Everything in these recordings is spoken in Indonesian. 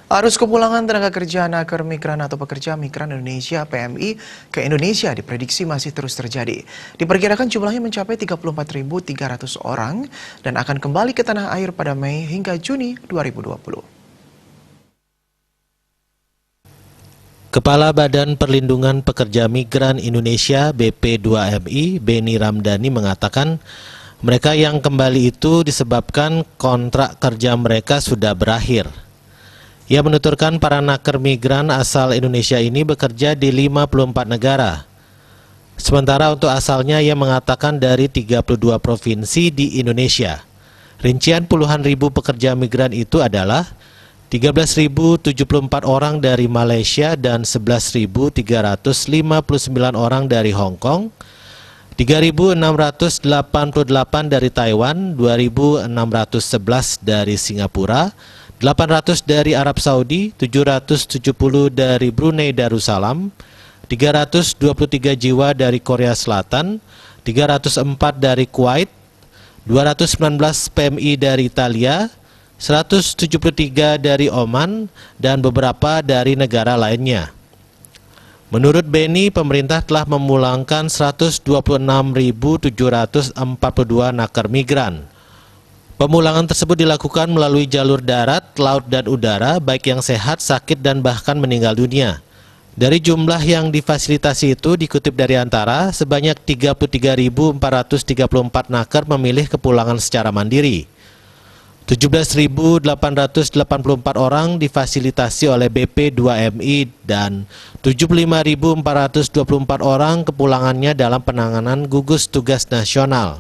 Arus kepulangan tenaga kerja naker migran atau pekerja migran Indonesia (PMI) ke Indonesia diprediksi masih terus terjadi. Diperkirakan jumlahnya mencapai 34.300 orang dan akan kembali ke tanah air pada Mei hingga Juni 2020. Kepala Badan Perlindungan Pekerja Migran Indonesia (BP2MI) Beni Ramdhani mengatakan mereka yang kembali itu disebabkan kontrak kerja mereka sudah berakhir. Ia menuturkan para naker migran asal Indonesia ini bekerja di 54 negara. Sementara untuk asalnya ia mengatakan dari 32 provinsi di Indonesia. Rincian puluhan ribu pekerja migran itu adalah 13.074 orang dari Malaysia dan 11.359 orang dari Hong Kong, 3.688 dari Taiwan, 2.611 dari Singapura, 800 dari Arab Saudi, 770 dari Brunei Darussalam, 323 jiwa dari Korea Selatan, 304 dari Kuwait, 219 PMI dari Italia, 173 dari Oman, dan beberapa dari negara lainnya. Menurut Beni, pemerintah telah memulangkan 126.742 naker migran. Pemulangan tersebut dilakukan melalui jalur darat, laut, dan udara, baik yang sehat, sakit, dan bahkan meninggal dunia. Dari jumlah yang difasilitasi itu dikutip dari Antara, sebanyak 33.434 naker memilih kepulangan secara mandiri. 17.884 orang difasilitasi oleh BP2MI dan 75.424 orang kepulangannya dalam penanganan gugus tugas nasional.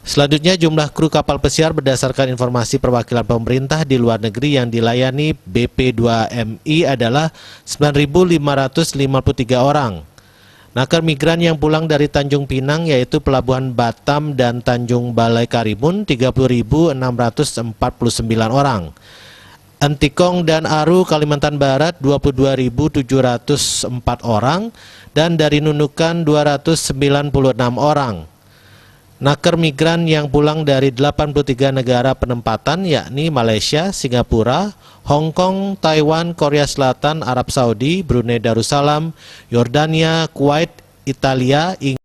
Selanjutnya jumlah kru kapal pesiar berdasarkan informasi perwakilan pemerintah di luar negeri yang dilayani BP2MI adalah 9.553 orang. Naker migran yang pulang dari Tanjung Pinang yaitu Pelabuhan Batam dan Tanjung Balai Karimun 30.649 orang. Antikong dan Aru Kalimantan Barat 22.704 orang dan dari Nunukan 296 orang. Naker migran yang pulang dari 83 negara penempatan yakni Malaysia, Singapura, Hong Kong, Taiwan, Korea Selatan, Arab Saudi, Brunei Darussalam, Yordania, Kuwait, Italia,